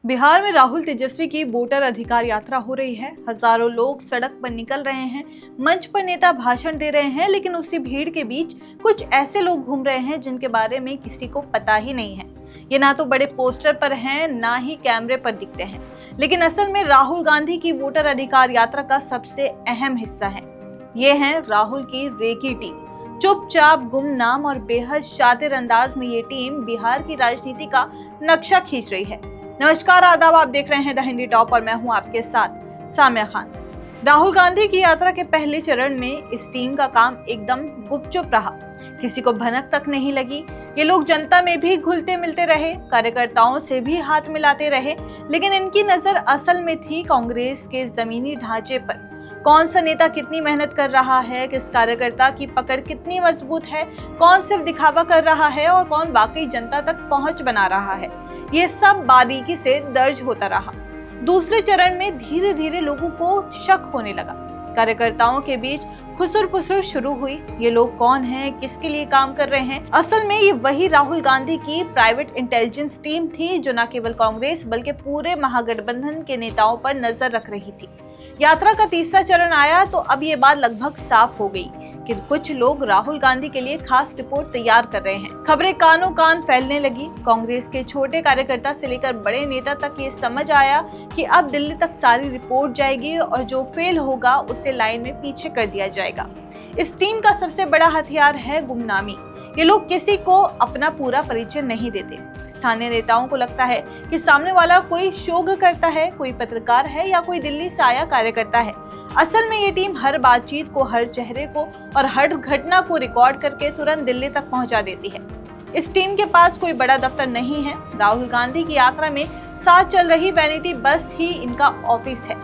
बिहार में राहुल तेजस्वी की वोटर अधिकार यात्रा हो रही है। हजारों लोग सड़क पर निकल रहे हैं, मंच पर नेता भाषण दे रहे हैं, लेकिन उसी भीड़ के बीच कुछ ऐसे लोग घूम रहे हैं जिनके बारे में किसी को पता ही नहीं है। ये ना तो बड़े पोस्टर पर हैं, ना ही कैमरे पर दिखते हैं, लेकिन असल में राहुल गांधी की वोटर अधिकार यात्रा का सबसे अहम हिस्सा है। ये है राहुल की रेकी टीम। चुपचाप, गुमनाम और बेहद शातिर अंदाज में ये टीम बिहार की राजनीति का नक्शा खींच रही है। नमस्कार, आदाब, आप देख रहे हैं द हिंदी टॉप और मैं हूं आपके साथ सामिया खान। राहुल गांधी की यात्रा के पहले चरण में इस टीम का काम एकदम गुपचुप रहा, किसी को भनक तक नहीं लगी। ये लोग जनता में भी घुलते मिलते रहे, कार्यकर्ताओं से भी हाथ मिलाते रहे, लेकिन इनकी नजर असल में थी कांग्रेस के जमीनी ढांचे पर। कौन सा नेता कितनी मेहनत कर रहा है, किस कार्यकर्ता की पकड़ कितनी मजबूत है, कौन सिर्फ दिखावा कर रहा है और कौन वाकई जनता तक पहुंच बना रहा है, ये सब बारीकी से दर्ज होता रहा। दूसरे चरण में धीरे धीरे लोगों को शक होने लगा। कार्यकर्ताओं के बीच खुसर-पुसर शुरू हुई। ये लोग कौन हैं, किसके लिए काम कर रहे हैं? असल में ये वही राहुल गांधी की प्राइवेट इंटेलिजेंस टीम थी जो न केवल कांग्रेस बल्कि पूरे महागठबंधन के नेताओं पर नजर रख रही थी। यात्रा का तीसरा चरण आया तो अब ये बात लगभग साफ हो गई कि कुछ लोग राहुल गांधी के लिए खास रिपोर्ट तैयार कर रहे हैं। खबरें कानों कान फैलने लगी। कांग्रेस के छोटे कार्यकर्ता से लेकर बड़े नेता तक ये समझ आया कि अब दिल्ली तक सारी रिपोर्ट जाएगी और जो फेल होगा उसे लाइन में पीछे कर दिया जाएगा। इस टीम का सबसे बड़ा हथियार है गुमनामी। ये लोग किसी को अपना पूरा परिचय नहीं देते। स्थानीय नेताओं को लगता है कि सामने वाला कोई शोध करता है, कोई पत्रकार है या कोई दिल्ली से आया कार्यकर्ता है। असल में ये टीम हर बातचीत को, हर चेहरे को और हर घटना को रिकॉर्ड करके तुरंत दिल्ली तक पहुंचा देती है। इस टीम के पास कोई बड़ा दफ्तर नहीं है। राहुल गांधी की यात्रा में साथ चल रही वैनिटी बस ही इनका ऑफिस है।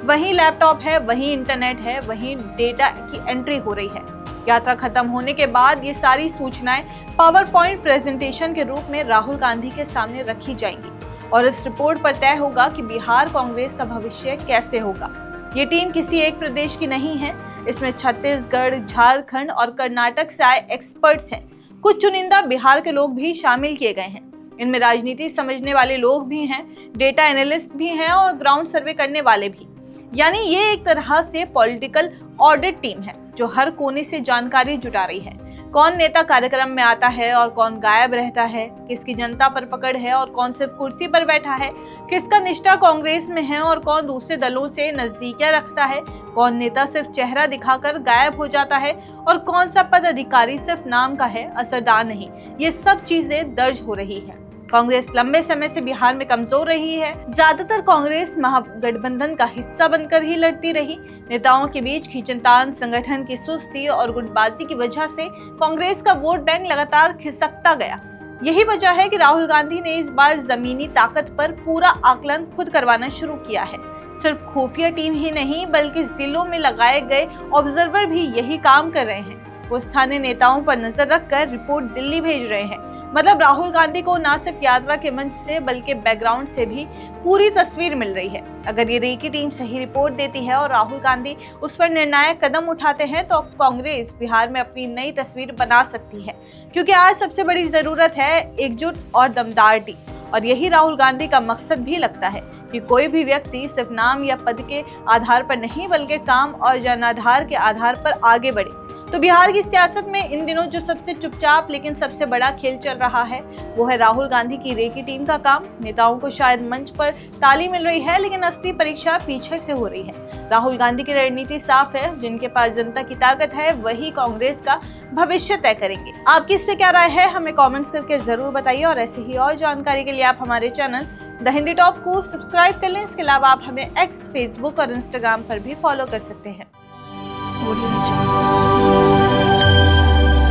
वहीं लैपटॉप है, वहीं इंटरनेट है, वहीं डेटा की एंट्री हो रही है। यात्रा खत्म होने के बाद ये सारी सूचनाएं पावर पॉइंट प्रेजेंटेशन के रूप में राहुल गांधी के सामने रखी जाएंगी और इस रिपोर्ट पर तय होगा कि बिहार कांग्रेस का भविष्य कैसे होगा। ये टीम किसी एक प्रदेश की नहीं है। इसमें छत्तीसगढ़, झारखंड और कर्नाटक से आए एक्सपर्ट्स हैं। कुछ चुनिंदा बिहार के लोग भी शामिल किए गए हैं। इनमें राजनीति समझने वाले लोग भी हैं, डेटा एनालिस्ट भी हैं और ग्राउंड सर्वे करने वाले भी। यानी ये एक तरह से पॉलिटिकल ऑडिट टीम है जो हर कोने से जानकारी जुटा रही है। कौन नेता कार्यक्रम में आता है और कौन गायब रहता है, किसकी जनता पर पकड़ है और कौन सिर्फ कुर्सी पर बैठा है, किसका निष्ठा कांग्रेस में है और कौन दूसरे दलों से नजदीकियां रखता है, कौन नेता सिर्फ चेहरा दिखाकर गायब हो जाता है और कौन सा पद अधिकारी सिर्फ नाम का है, असरदार नहीं। ये सब चीजें दर्ज हो रही है। कांग्रेस लंबे समय से बिहार में कमजोर रही है। ज्यादातर कांग्रेस महागठबंधन का हिस्सा बनकर ही लड़ती रही। नेताओं के बीच खींचतान, संगठन की सुस्ती और गुटबाजी की वजह से कांग्रेस का वोट बैंक लगातार खिसकता गया। यही वजह है कि राहुल गांधी ने इस बार जमीनी ताकत पर पूरा आकलन खुद करवाना शुरू किया है। सिर्फ खुफिया टीम ही नहीं बल्कि जिलों में लगाए गए ऑब्जर्वर भी यही काम कर रहे हैं। वो स्थानीय नेताओं पर नजर रखकर रिपोर्ट दिल्ली भेज रहे हैं। मतलब राहुल गांधी को न सिर्फ यात्रा के मंच से बल्कि बैकग्राउंड से भी पूरी तस्वीर मिल रही है। अगर ये रेकी टीम सही रिपोर्ट देती है और राहुल गांधी उस पर निर्णायक कदम उठाते हैं तो कांग्रेस बिहार में अपनी नई तस्वीर बना सकती है, क्योंकि आज सबसे बड़ी जरूरत है एकजुट और दमदार टीम। और यही राहुल गांधी का मकसद भी लगता है कि कोई भी व्यक्ति सिर्फ नाम या पद के आधार पर नहीं बल्कि काम और जनाधार के आधार पर आगे बढ़े। तो बिहार की सियासत में इन दिनों जो सबसे चुपचाप लेकिन सबसे बड़ा खेल चल रहा है वो है राहुल गांधी की रेकी टीम का काम। नेताओं को शायद मंच पर ताली मिल रही है, लेकिन असली परीक्षा पीछे से हो रही है। राहुल गांधी की रणनीति साफ है। जिनके पास जनता की ताकत है वही कांग्रेस का भविष्य तय करेंगे। आपकी इस पे क्या राय है, हमें कॉमेंट्स करके जरूर बताइए और ऐसे ही और जानकारी के लिए आप हमारे चैनल द हिंदी टॉप को सब्सक्राइब कर लें। इसके अलावा आप हमें एक्स, फेसबुक और इंस्टाग्राम पर भी फॉलो कर सकते हैं।